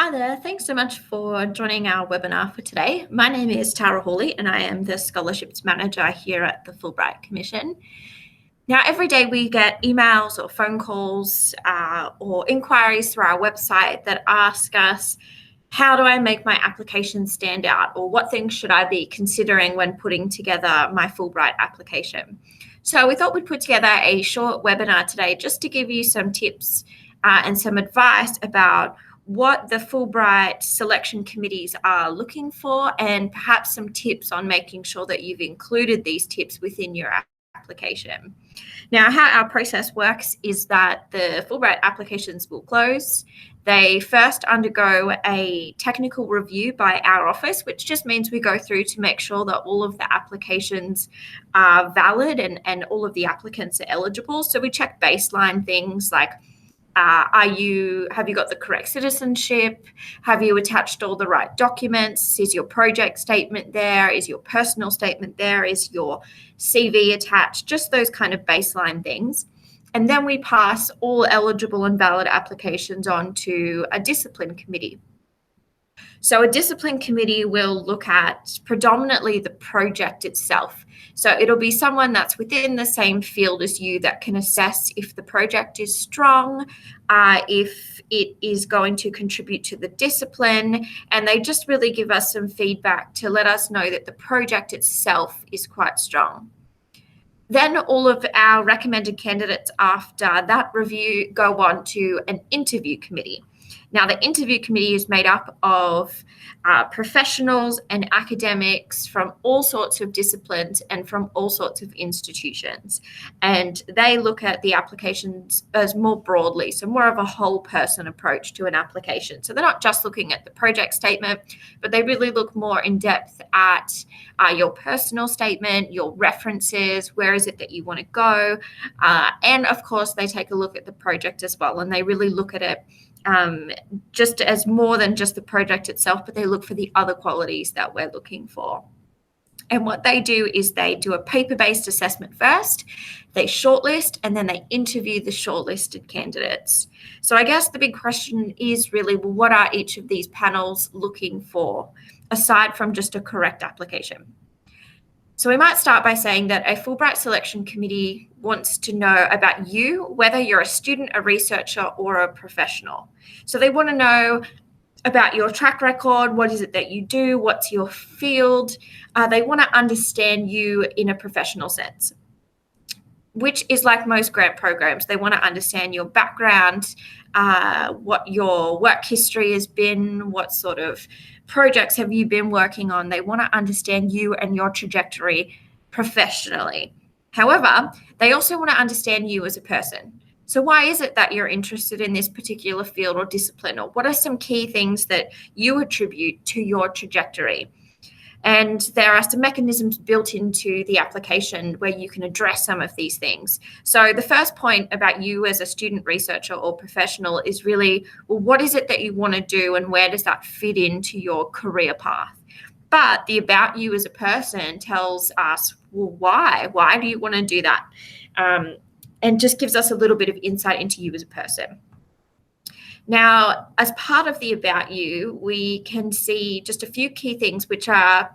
Hi there. Thanks so much for joining our webinar for today. My name is Tara Hawley and I am the Scholarships Manager here at the Fulbright Commission. Now, every day we get emails or phone calls or inquiries through our website that ask us, how do I make my application stand out, or what things should I be considering when putting together my Fulbright application? So we thought we'd put together a short webinar today just to give you some tips and some advice about what the Fulbright selection committees are looking for, and perhaps some tips on making sure that you've included these tips within your application. Now, how our process works is that the Fulbright applications will close. They first undergo a technical review by our office, which just means we go through to make sure that all of the applications are valid and all of the applicants are eligible. So we check baseline things like, have you got the correct citizenship? Have you attached all the right documents? Is your project statement there? Is your personal statement there? Is your CV attached? Just those kind of baseline things. And then we pass all eligible and valid applications on to a discipline committee. So a discipline committee will look at predominantly the project itself. So it'll be someone that's within the same field as you that can assess if the project is strong, if it is going to contribute to the discipline, and they just really give us some feedback to let us know that the project itself is quite strong. Then all of our recommended candidates after that review go on to an interview committee. Now, the interview committee is made up of professionals and academics from all sorts of disciplines and from all sorts of institutions. And they look at the applications as more broadly, so more of a whole person approach to an application. So they're not just looking at the project statement, but they really look more in depth at your personal statement, your references, where is it that you want to go. And of course, they take a look at the project as well, and they really look at it just as more than just the project itself, but they look for the other qualities that we're looking for. And what they do is they do a paper-based assessment first, they shortlist, and then they interview the shortlisted candidates. So I guess the big question is really, well, what are each of these panels looking for, aside from just a correct application? So we might start by saying that a Fulbright selection committee wants to know about you, whether you're a student, a researcher, or a professional. So they want to know about your track record, what is it that you do, what's your field. They want to understand you in a professional sense, which is like most grant programs. They want to understand your background, what your work history has been, what sort of projects have you been working on. They want to understand you and your trajectory professionally. However, they also want to understand you as a person. So why is it that you're interested in this particular field or discipline? Or what are some key things that you attribute to your trajectory? And there are some mechanisms built into the application where you can address some of these things. So the first point about you as a student, researcher, or professional is really, well, what is it that you want to do and where does that fit into your career path? But the about you as a person tells us, well, why? Why do you want to do that? And just gives us a little bit of insight into you as a person. Now, as part of the about you, we can see just a few key things which are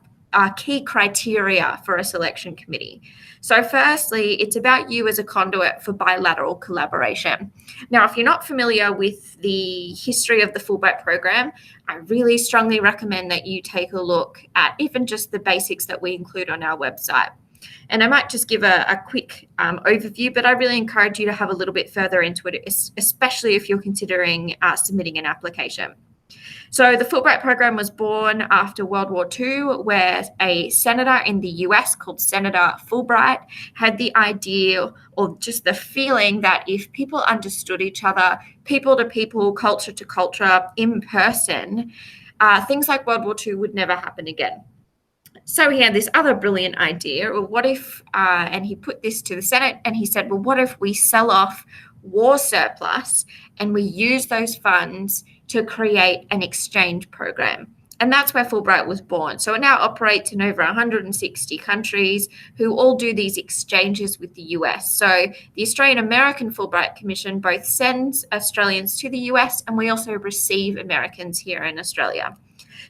key criteria for a selection committee. So firstly, it's about you as a conduit for bilateral collaboration. Now, if you're not familiar with the history of the Fulbright program, I really strongly recommend that you take a look at even just the basics that we include on our website. And I might just give a quick overview, but I really encourage you to have a little bit further into it, especially if you're considering submitting an application. So the Fulbright program was born after World War II, where a senator in the US called Senator Fulbright had the idea or just the feeling that if people understood each other, people to people, culture to culture, in person, things like World War II would never happen again. So he had this other brilliant idea, or what if, and he put this to the Senate, and he said, well, what if we sell off war surplus and we use those funds to create an exchange program? And that's where Fulbright was born. So it now operates in over 160 countries who all do these exchanges with the US. So the Australian American Fulbright Commission both sends Australians to the US, and we also receive Americans here in Australia.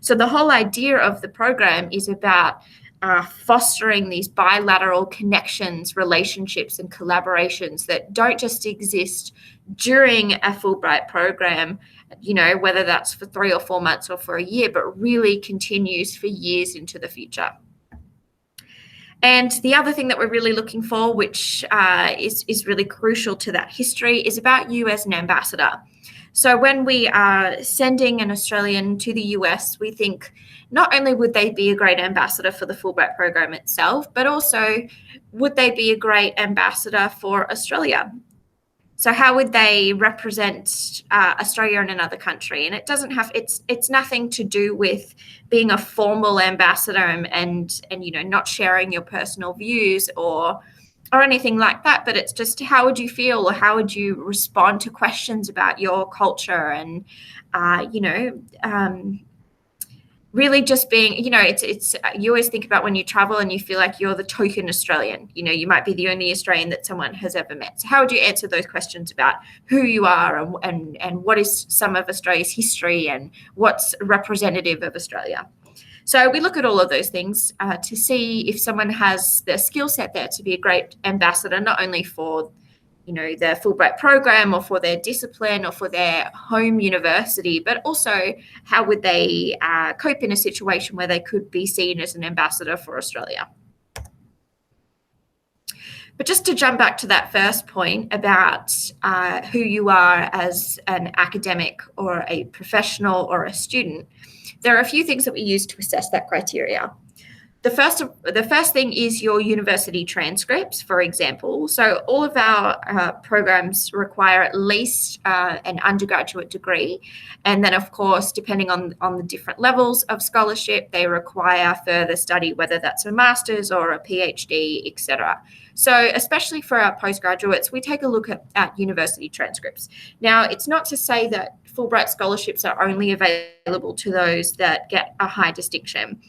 So the whole idea of the program is about fostering these bilateral connections, relationships, and collaborations that don't just exist during a Fulbright program, whether that's for 3 or 4 months or for a year, but really continues for years into the future. And the other thing that we're really looking for, which is really crucial to that history, is about you as an ambassador. So when we are sending an Australian to the US, we think not only would they be a great ambassador for the Fulbright program itself, but also would they be a great ambassador for Australia? So how would they represent Australia in another country? And it doesn't have, it's nothing to do with being a formal ambassador and not sharing your personal views or anything like that, but it's just how would you feel or how would you respond to questions about your culture and really just being, it's you always think about when you travel and you feel like you're the token Australian. You might be the only Australian that someone has ever met. So how would you answer those questions about who you are and what is some of Australia's history and what's representative of Australia? So we look at all of those things to see if someone has the skill set there to be a great ambassador, not only for their Fulbright program or for their discipline or for their home university, but also how would they cope in a situation where they could be seen as an ambassador for Australia. But just to jump back to that first point about who you are as an academic or a professional or a student, there are a few things that we use to assess that criteria. The first thing is your university transcripts, for example. So all of our programs require at least an undergraduate degree. And then, of course, depending on the different levels of scholarship, they require further study, whether that's a master's or a PhD, etc. So especially for our postgraduates, we take a look at university transcripts. Now, it's not to say that Fulbright scholarships are only available to those that get a high distinction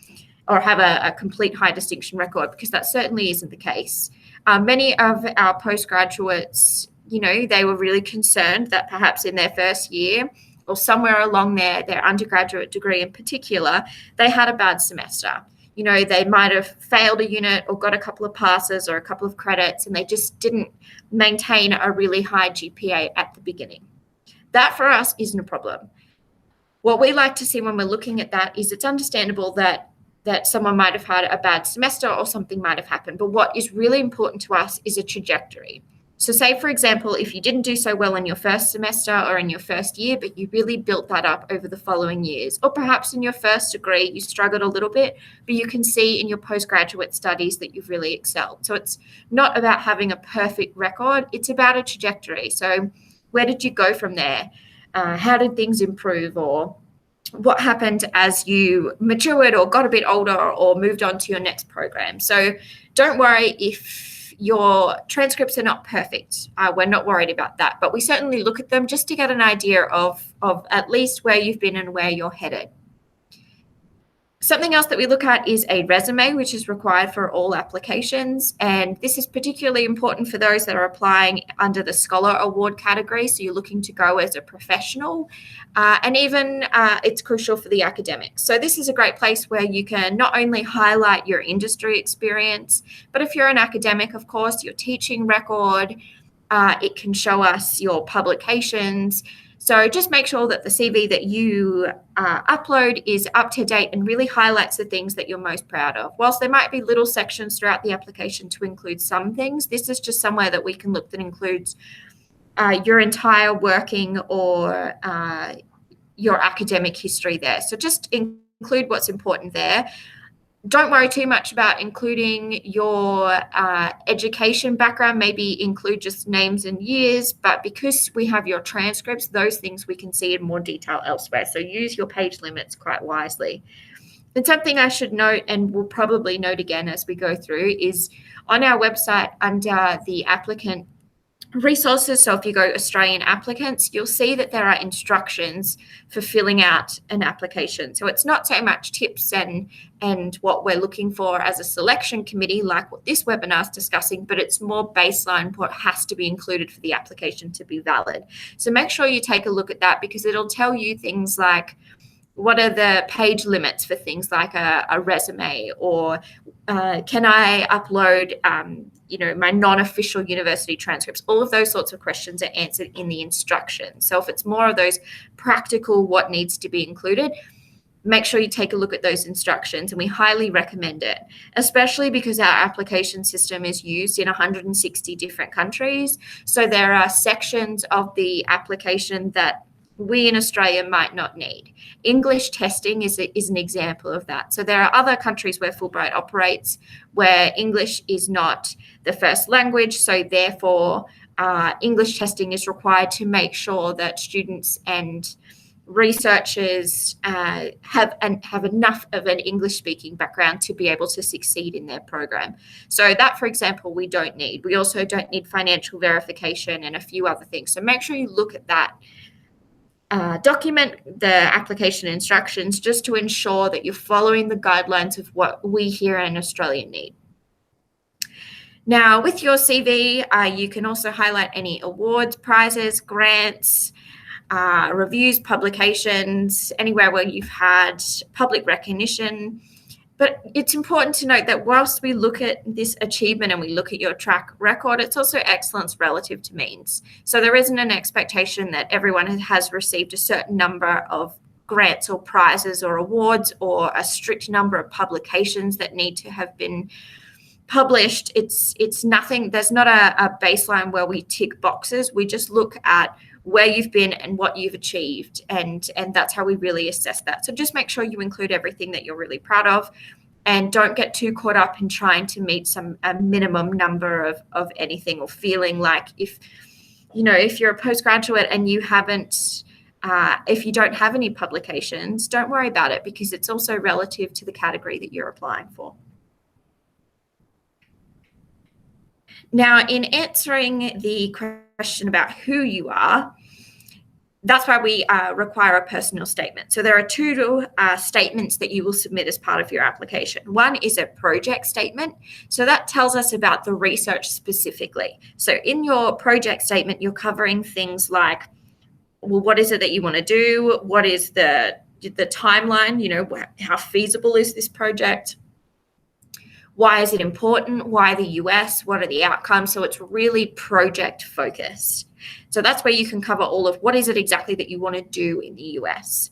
or have a complete high distinction record, because that certainly isn't the case. Many of our postgraduates, they were really concerned that perhaps in their first year or somewhere along their undergraduate degree in particular, they had a bad semester. They might have failed a unit or got a couple of passes or a couple of credits, and they just didn't maintain a really high GPA at the beginning. That for us isn't a problem. What we like to see when we're looking at that is it's understandable that someone might have had a bad semester or something might have happened. But what is really important to us is a trajectory. So say, for example, if you didn't do so well in your first semester or in your first year, but you really built that up over the following years, or perhaps in your first degree, you struggled a little bit, but you can see in your postgraduate studies that you've really excelled. So it's not about having a perfect record. It's about a trajectory. So where did you go from there? How did things improve, or what happened as you matured or got a bit older or moved on to your next program? So don't worry if your transcripts are not perfect. We're not worried about that, but we certainly look at them just to get an idea of at least where you've been and where you're headed. Something else that we look at is a resume, which is required for all applications. And this is particularly important for those that are applying under the Scholar Award category. So you're looking to go as a professional, and even it's crucial for the academics. So this is a great place where you can not only highlight your industry experience, but if you're an academic, of course, your teaching record, it can show us your publications. So just make sure that the CV that you upload is up to date and really highlights the things that you're most proud of. Whilst there might be little sections throughout the application to include some things, this is just somewhere that we can look that includes your entire working or your academic history there. So just include what's important there. Don't worry too much about including your education background, maybe include just names and years, but because we have your transcripts, those things we can see in more detail elsewhere. So use your page limits quite wisely. And something I should note, and we'll probably note again as we go through, is on our website under the applicant resources. So if you go Australian applicants, you'll see that there are instructions for filling out an application. So it's not so much tips and what we're looking for as a selection committee, like what this webinar is discussing, but it's more baseline what has to be included for the application to be valid. So make sure you take a look at that, because it'll tell you things like, what are the page limits for things like a resume, or can I upload my non-official university transcripts? All of those sorts of questions are answered in the instructions. So if it's more of those practical what needs to be included, make sure you take a look at those instructions, and we highly recommend it, especially because our application system is used in 160 different countries. So there are sections of the application that we in Australia might not need. English testing is an example of that. So there are other countries where Fulbright operates where English is not the first language, so therefore English testing is required to make sure that students and researchers have enough of an English-speaking background to be able to succeed in their program. So that, for example, we don't need. We also don't need financial verification and a few other things. So make sure you look at that. Document the application instructions just to ensure that you're following the guidelines of what we here in Australia need. Now, with your CV, you can also highlight any awards, prizes, grants, reviews, publications, anywhere where you've had public recognition. But it's important to note that whilst we look at this achievement and we look at your track record, it's also excellence relative to means. So there isn't an expectation that everyone has received a certain number of grants or prizes or awards, or a strict number of publications that need to have been published. It's nothing. There's not a baseline where we tick boxes. We just look at where you've been and what you've achieved, and that's how we really assess that. So just make sure you include everything that you're really proud of, and don't get too caught up in trying to meet a minimum number of anything, or feeling like if you're a postgraduate and you haven't if you don't have any publications, don't worry about it, because it's also relative to the category that you're applying for. Now, in answering the question about who you are, that's why we require a personal statement. So there are two statements that you will submit as part of your application. One is a project statement. So that tells us about the research specifically. So in your project statement, you're covering things like, well, what is it that you want to do? What is the timeline? How feasible is this project? Why is it important? Why the US? What are the outcomes? So it's really project focused. So that's where you can cover all of what is it exactly that you want to do in the US.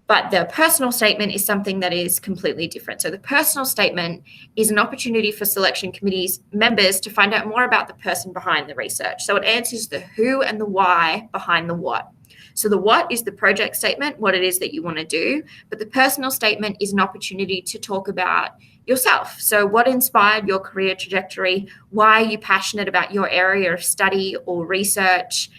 But the personal statement is something that is completely different. So the personal statement is an opportunity for selection committees members to find out more about the person behind the research. So it answers the who and the why behind the what. So the what is the project statement, what it is that you want to do, but the personal statement is an opportunity to talk about yourself. So what inspired your career trajectory? Why are you passionate about your area of study or research?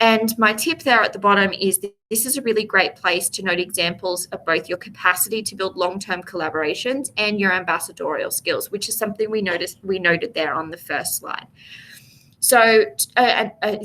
And my tip there at the bottom is that this is a really great place to note examples of both your capacity to build long-term collaborations and your ambassadorial skills, which is something we noted there on the first slide. So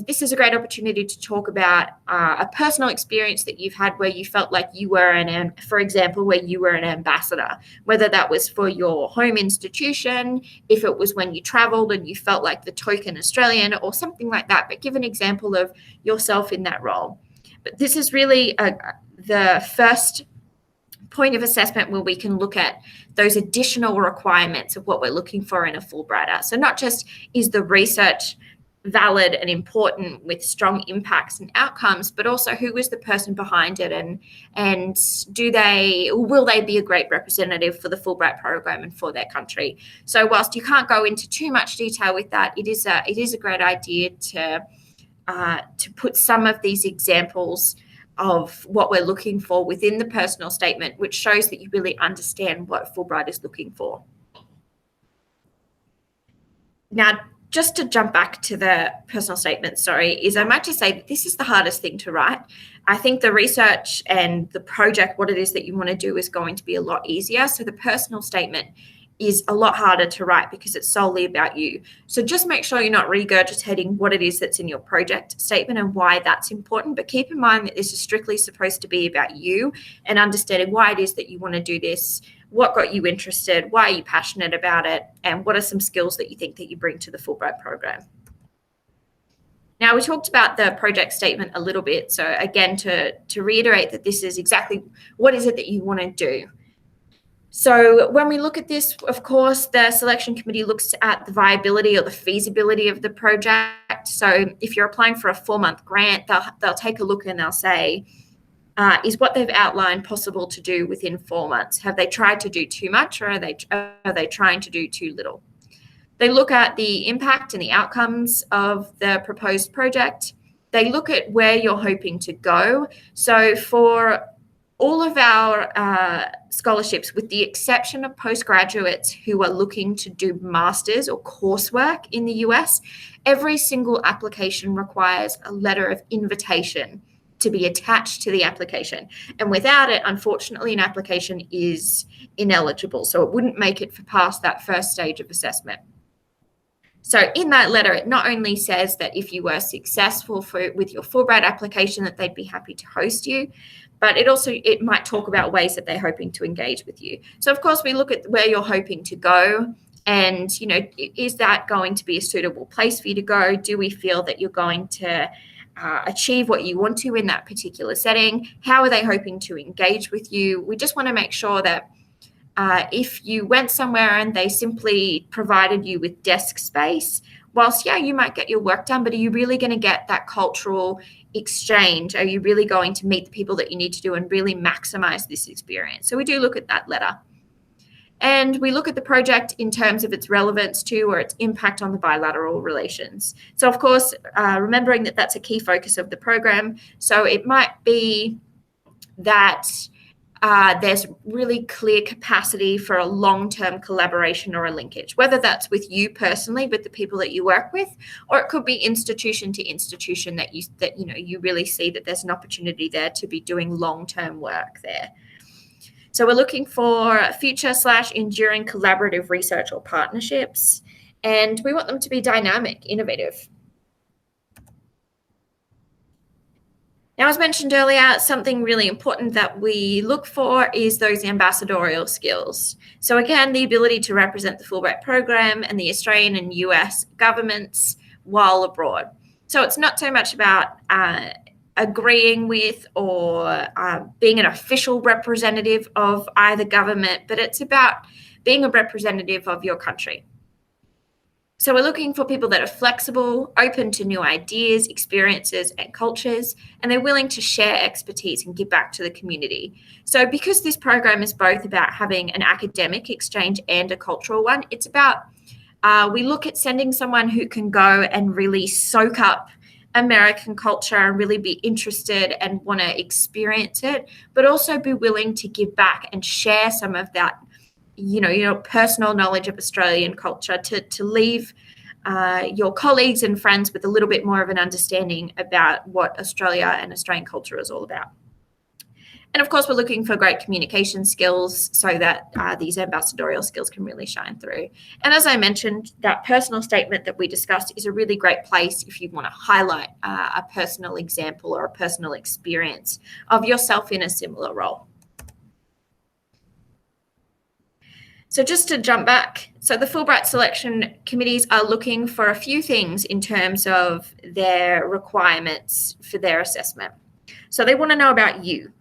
this is a great opportunity to talk about a personal experience that you've had where you felt like you were for example, where you were an ambassador, whether that was for your home institution, if it was when you traveled and you felt like the token Australian or something like that, but give an example of yourself in that role. But this is really the first point of assessment where we can look at those additional requirements of what we're looking for in a Fulbrighter. So not just is the research valid and important with strong impacts and outcomes, but also who is the person behind it, and will they be a great representative for the Fulbright program and for their country. So whilst you can't go into too much detail with that, it is a great idea to put some of these examples of what we're looking for within the personal statement, which shows that you really understand what Fulbright is looking for. Now, just to jump back to the personal statement, I might just say that this is the hardest thing to write. I think the research and the project, what it is that you want to do, is going to be a lot easier. So the personal statement is a lot harder to write because it's solely about you. So just make sure you're not regurgitating what it is that's in your project statement and why that's important. But keep in mind that this is strictly supposed to be about you and understanding why it is that you want to do this, what got you interested, why are you passionate about it, and what are some skills that you think that you bring to the Fulbright program. Now, we talked about the project statement a little bit. So again, to reiterate that this is exactly what is it that you want to do. So when we look at this, of course, the selection committee looks at the viability or the feasibility of the project. So if you're applying for a 4-month grant, they'll take a look and they'll say, is what they've outlined possible to do within 4 months? Have they tried to do too much, or are they trying to do too little? They look at the impact and the outcomes of the proposed project. They look at where you're hoping to go. So for all of our scholarships, with the exception of postgraduates who are looking to do masters or coursework in the US, every single application requires a letter of invitation to be attached to the application. And without it, unfortunately, an application is ineligible. So it wouldn't make it past that first stage of assessment. So in that letter, it not only says that if you were successful with your Fulbright application, that they'd be happy to host you, but it might talk about ways that they're hoping to engage with you. So of course, we look at where you're hoping to go, and is that going to be a suitable place for you to go? Do we feel that you're going to achieve what you want to in that particular setting? How are they hoping to engage with you? We just want to make sure that if you went somewhere and they simply provided you with desk space, whilst, you might get your work done, but are you really going to get that cultural exchange? Are you really going to meet the people that you need to do and really maximize this experience? So we do look at that letter. And we look at the project in terms of its relevance to or its impact on the bilateral relations. So, of course, remembering that that's a key focus of the program. So it might be that there's really clear capacity for a long-term collaboration or a linkage, whether that's with you personally, with the people that you work with, or it could be institution to institution that you really see that there's an opportunity there to be doing long-term work there. So we're looking for future/enduring collaborative research or partnerships, and we want them to be dynamic, innovative. Now, as mentioned earlier, something really important that we look for is those ambassadorial skills. So again, the ability to represent the Fulbright program and the Australian and US governments while abroad. So it's not so much about agreeing with or being an official representative of either government, but it's about being a representative of your country. So we're looking for people that are flexible, open to new ideas, experiences, and cultures, and they're willing to share expertise and give back to the community. So because this program is both about having an academic exchange and a cultural one, it's about, we look at sending someone who can go and really soak up American culture and really be interested and want to experience it, but also be willing to give back and share some of that personal knowledge of Australian culture to leave your colleagues and friends with a little bit more of an understanding about what Australia and Australian culture is all about. And of course, we're looking for great communication skills so that these ambassadorial skills can really shine through. And as I mentioned, that personal statement that we discussed is a really great place if you want to highlight a personal example or a personal experience of yourself in a similar role. So just to jump back, so the Fulbright selection committees are looking for a few things in terms of their requirements for their assessment. So they want to know about you,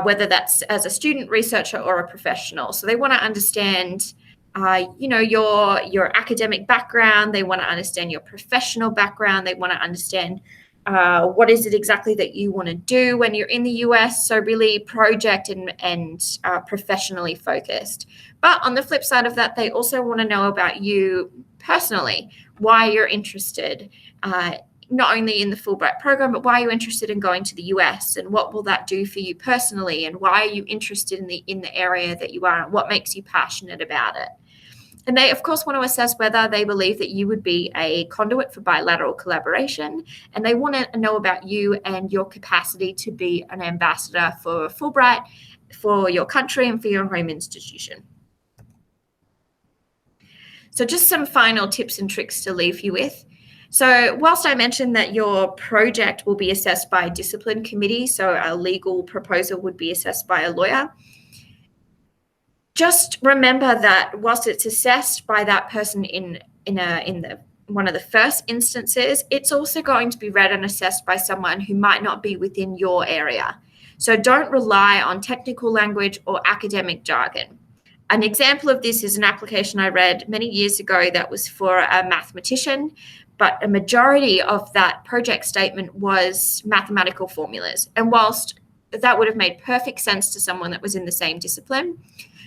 whether that's as a student, researcher, or a professional. So they want to understand, your academic background. They want to understand your professional background. They want to understand what is it exactly that you want to do when you're in the US. So really project and professionally focused. But on the flip side of that, they also want to know about you personally, why you're interested, not only in the Fulbright program, but why you're interested in going to the US, and what will that do for you personally, and why are you interested in the area that you are, and what makes you passionate about it. And they, of course, want to assess whether they believe that you would be a conduit for bilateral collaboration, and they want to know about you and your capacity to be an ambassador for Fulbright, for your country, and for your home institution. So just some final tips and tricks to leave you with. So whilst I mentioned that your project will be assessed by a discipline committee, so a legal proposal would be assessed by a lawyer, just remember that whilst it's assessed by that person in one of the first instances, it's also going to be read and assessed by someone who might not be within your area. So don't rely on technical language or academic jargon. An example of this is an application I read many years ago that was for a mathematician, but a majority of that project statement was mathematical formulas. And whilst that would have made perfect sense to someone that was in the same discipline,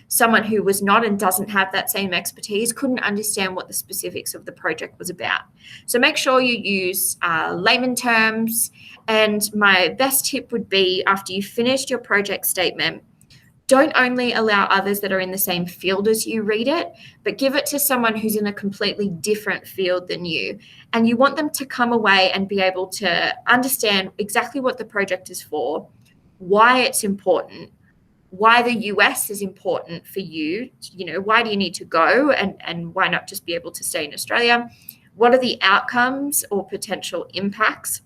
someone who was not and doesn't have that same expertise couldn't understand what the specifics of the project was about. So make sure you use layman terms. And my best tip would be, after you've finished your project statement, don't only allow others that are in the same field as you read it, but give it to someone who's in a completely different field than you. And you want them to come away and be able to understand exactly what the project is for, why it's important, why the US is important for you, why do you need to go, and why not just be able to stay in Australia? What are the outcomes or potential impacts?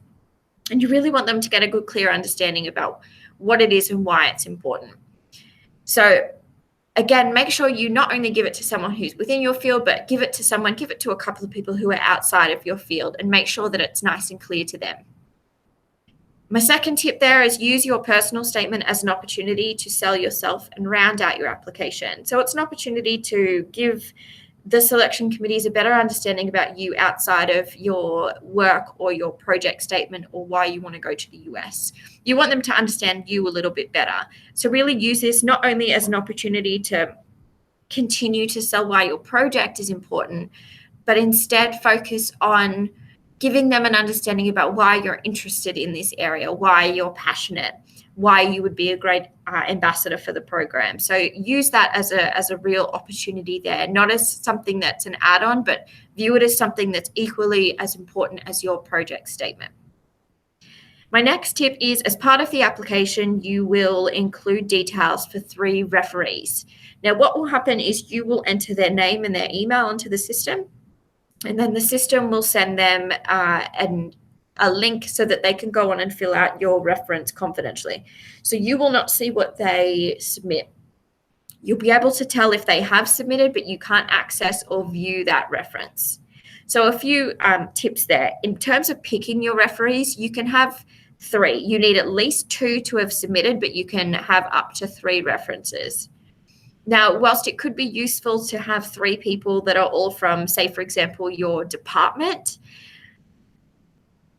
And you really want them to get a good, clear understanding about what it is and why it's important. So again, make sure you not only give it to someone who's within your field, but give it to a couple of people who are outside of your field, and make sure that it's nice and clear to them. My second tip there is use your personal statement as an opportunity to sell yourself and round out your application. So it's an opportunity to give the selection committees a better understanding about you outside of your work or your project statement or why you want to go to the US. You want them to understand you a little bit better. So really use this not only as an opportunity to continue to sell why your project is important, but instead focus on giving them an understanding about why you're interested in this area, why you're passionate, why you would be a great ambassador for the program. So use that as a real opportunity there, not as something that's an add-on, but view it as something that's equally as important as your project statement. My next tip is, as part of the application, you will include details for 3 referees. Now, what will happen is you will enter their name and their email into the system, and then the system will send them a link so that they can go on and fill out your reference confidentially. So you will not see what they submit. You'll be able to tell if they have submitted, but you can't access or view that reference. So a few tips there. In terms of picking your referees, you can have 3. You need at least 2 to have submitted, but you can have up to 3 references. Now, whilst it could be useful to have 3 people that are all from, say, for example, your department,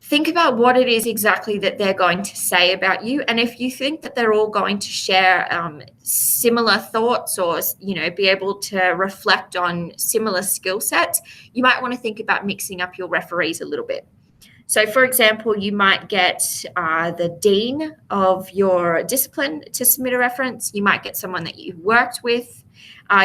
think about what it is exactly that they're going to say about you. And if you think that they're all going to share similar thoughts or, be able to reflect on similar skill sets, you might want to think about mixing up your referees a little bit. So, for example, you might get the dean of your discipline to submit a reference. You might get someone that you've worked with.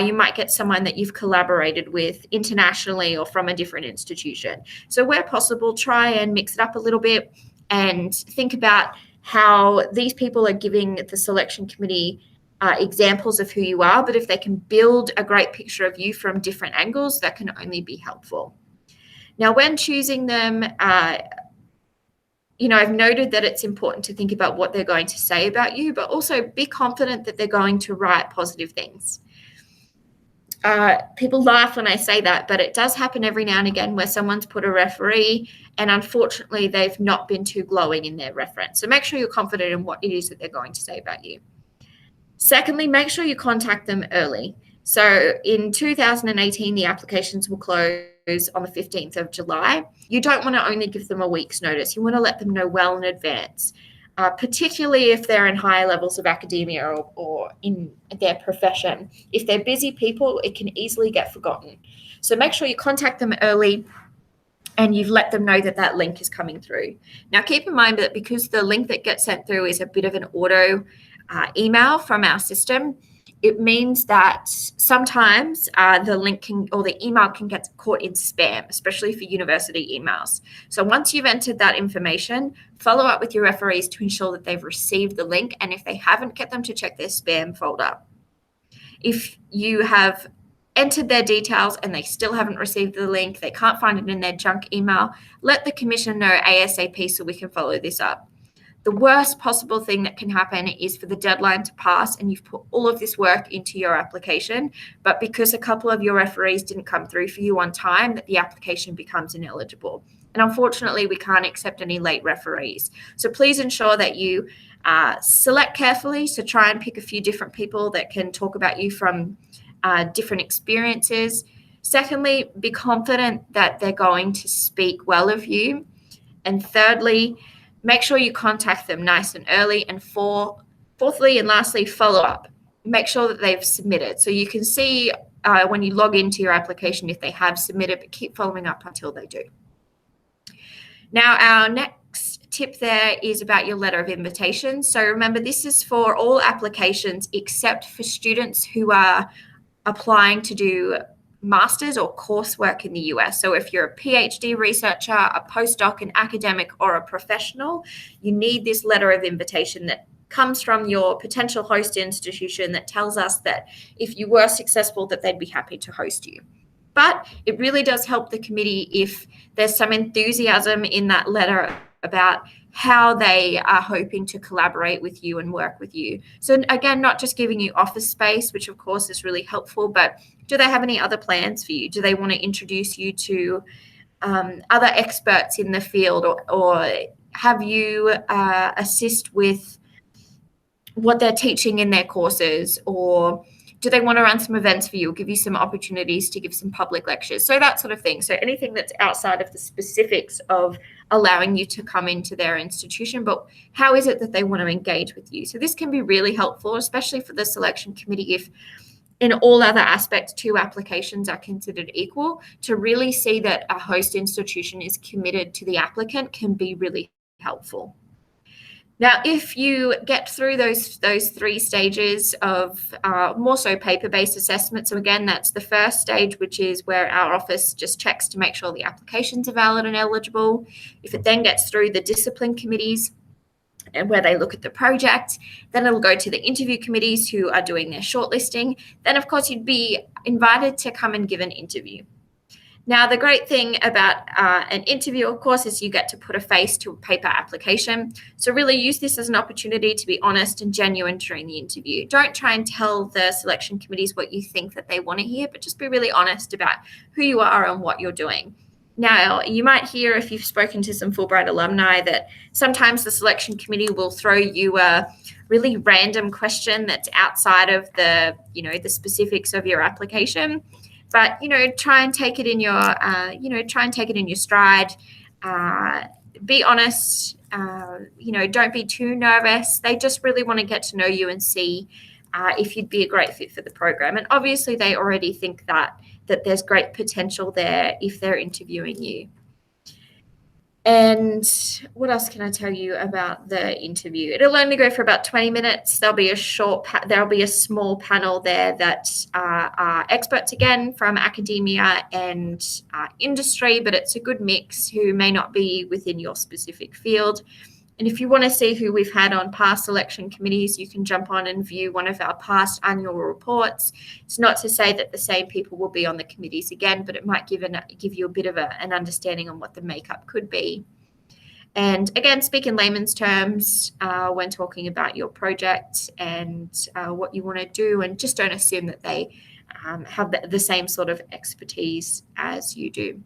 You might get someone that you've collaborated with internationally or from a different institution. So where possible, try and mix it up a little bit and think about how these people are giving the selection committee examples of who you are. But if they can build a great picture of you from different angles, that can only be helpful. Now, when choosing them, I've noted that it's important to think about what they're going to say about you, but also be confident that they're going to write positive things. People laugh when I say that, but it does happen every now and again where someone's put a referee and unfortunately they've not been too glowing in their reference. So make sure you're confident in what it is that they're going to say about you. Secondly, make sure you contact them early. So in 2018, the applications will close on the 15th of July. You don't want to only give them a week's notice. You want to let them know well in advance, particularly if they're in higher levels of academia or in their profession. If they're busy people, it can easily get forgotten. So make sure you contact them early and you've let them know that that link is coming through. Now, keep in mind that because the link that gets sent through is a bit of an auto email from our system, it means that sometimes the link or the email can get caught in spam, especially for university emails. So once you've entered that information, follow up with your referees to ensure that they've received the link. And if they haven't, get them to check their spam folder. If you have entered their details and they still haven't received the link, they can't find it in their junk email, let the Commission know ASAP so we can follow this up. The worst possible thing that can happen is for the deadline to pass and you've put all of this work into your application, but because a couple of your referees didn't come through for you on time, that the application becomes ineligible. And unfortunately, we can't accept any late referees. So please ensure that you select carefully. So try and pick a few different people that can talk about you from different experiences. Secondly, be confident that they're going to speak well of you. And thirdly, make sure you contact them nice and early. And fourthly and lastly, follow up. Make sure that they've submitted. So you can see when you log into your application if they have submitted, but keep following up until they do. Now, our next tip there is about your letter of invitation. So remember, this is for all applications except for students who are applying to do master's or coursework in the US. So if you're a PhD researcher, a postdoc, an academic, or a professional, you need this letter of invitation that comes from your potential host institution that tells us that if you were successful, that they'd be happy to host you. But it really does help the committee if there's some enthusiasm in that letter about how they are hoping to collaborate with you and work with you. So again, not just giving you office space, which of course is really helpful, but do they have any other plans for you? Do they want to introduce you to other experts in the field or have you assist with what they're teaching in their courses, or do they want to run some events for you or give you some opportunities to give some public lectures? So that sort of thing. So anything that's outside of the specifics of allowing you to come into their institution, but how is it that they want to engage with you? So this can be really helpful, especially for the selection committee if in all other aspects, 2 applications are considered equal. To really see that a host institution is committed to the applicant can be really helpful. Now, if you get through those 3 stages of more so paper-based assessment, so again, that's the first stage, which is where our office just checks to make sure the applications are valid and eligible. If it then gets through the discipline committees and where they look at the project, then it'll go to the interview committees who are doing their shortlisting. Then, of course, you'd be invited to come and give an interview. Now, the great thing about an interview, of course, is you get to put a face to a paper application. So really use this as an opportunity to be honest and genuine during the interview. Don't try and tell the selection committees what you think that they want to hear, but just be really honest about who you are and what you're doing. Now, you might hear, if you've spoken to some Fulbright alumni, that sometimes the selection committee will throw you a really random question that's outside of the specifics of your application. But, try and take it in your stride. Be honest. Don't be too nervous. They just really want to get to know you and see if you'd be a great fit for the program. And obviously, they already think that there's great potential there if they're interviewing you. And what else can I tell you about the interview? It'll only go for about 20 minutes. There'll be a small panel there that are experts again from academia and industry, but it's a good mix who may not be within your specific field. And if you want to see who we've had on past selection committees, you can jump on and view one of our past annual reports. It's not to say that the same people will be on the committees again, but it might give you a bit of an understanding on what the makeup could be. And again, speak in layman's terms when talking about your project and what you want to do, and just don't assume that they have the same sort of expertise as you do.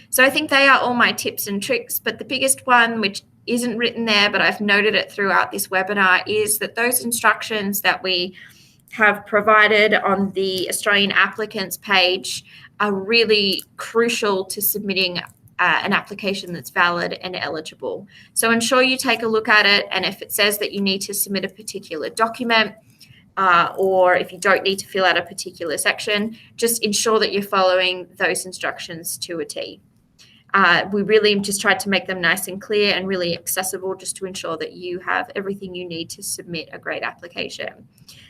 So I think they are all my tips and tricks, but the biggest one, which isn't written there, but I've noted it throughout this webinar, is that those instructions that we have provided on the Australian applicants page are really crucial to submitting an application that's valid and eligible. So ensure you take a look at it, and if it says that you need to submit a particular document, or if you don't need to fill out a particular section, just ensure that you're following those instructions to a T. We really just tried to make them nice and clear and really accessible, just to ensure that you have everything you need to submit a great application.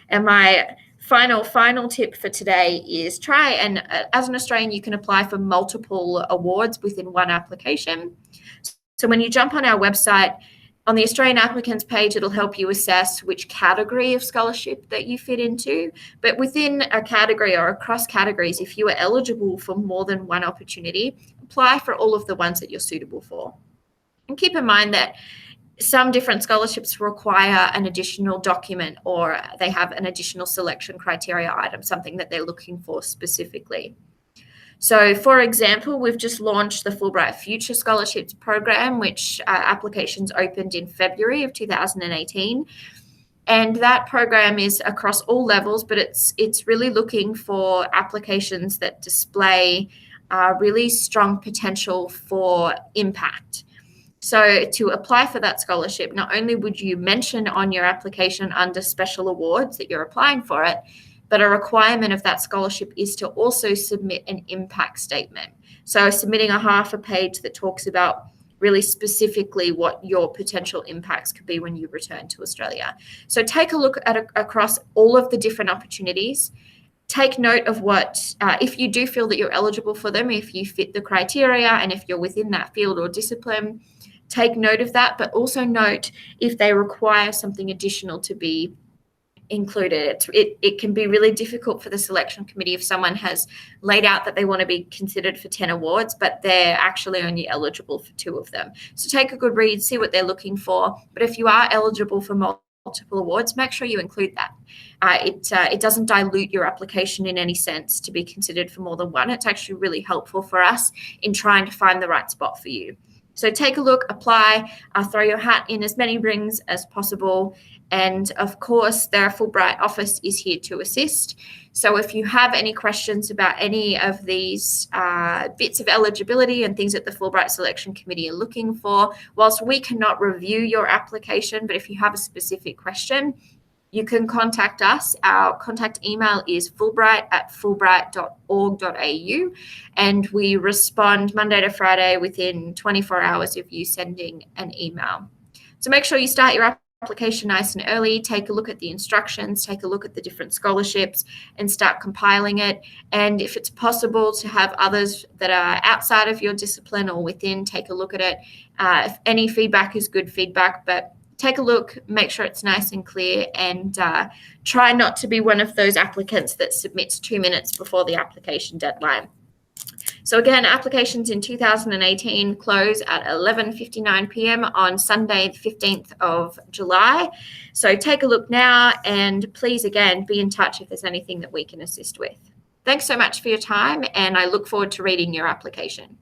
And my final tip for today is try and, as an Australian, you can apply for multiple awards within one application. So when you jump on our website, On the Australian applicants page, it'll help you assess which category of scholarship that you fit into. But within a category or across categories, if you are eligible for more than one opportunity, apply for all of the ones that you're suitable for. And keep in mind that some different scholarships require an additional document, or they have an additional selection criteria item, something that they're looking for specifically. So, for example, we've just launched the Fulbright Future Scholarships program, which applications opened in February of 2018. And that program is across all levels, but it's really looking for applications that display really strong potential for impact. So to apply for that scholarship, not only would you mention on your application under special awards that you're applying for it, but a requirement of that scholarship is to also submit an impact statement. So submitting a half a page that talks about really specifically what your potential impacts could be when you return to Australia. So take a look at across all of the different opportunities. Take note of what, if you do feel that you're eligible for them, if you fit the criteria and if you're within that field or discipline, take note of that, but also note if they require something additional to be included. It can be really difficult for the selection committee if someone has laid out that they want to be considered for 10 awards, but they're actually only eligible for 2 of them. So take a good read, see what they're looking for. But if you are eligible for multiple awards, make sure you include that. It doesn't dilute your application in any sense to be considered for more than one. It's actually really helpful for us in trying to find the right spot for you. So take a look, apply, throw your hat in as many rings as possible. And of course, their Fulbright office is here to assist. So if you have any questions about any of these bits of eligibility and things that the Fulbright Selection Committee are looking for, whilst we cannot review your application, but if you have a specific question, you can contact us. Our contact email is fulbright@fulbright.org.au, and we respond Monday to Friday within 24 hours of you sending an email. So make sure you start your application nice and early, take a look at the instructions, take a look at the different scholarships and start compiling it. And if it's possible to have others that are outside of your discipline or within, take a look at it. If any feedback is good feedback, but take a look, make sure it's nice and clear, and try not to be one of those applicants that submits 2 minutes before the application deadline. So again, applications in 2018 close at 11:59 p.m. on Sunday, the 15th of July. So take a look now, and please, again, be in touch if there's anything that we can assist with. Thanks so much for your time, and I look forward to reading your application.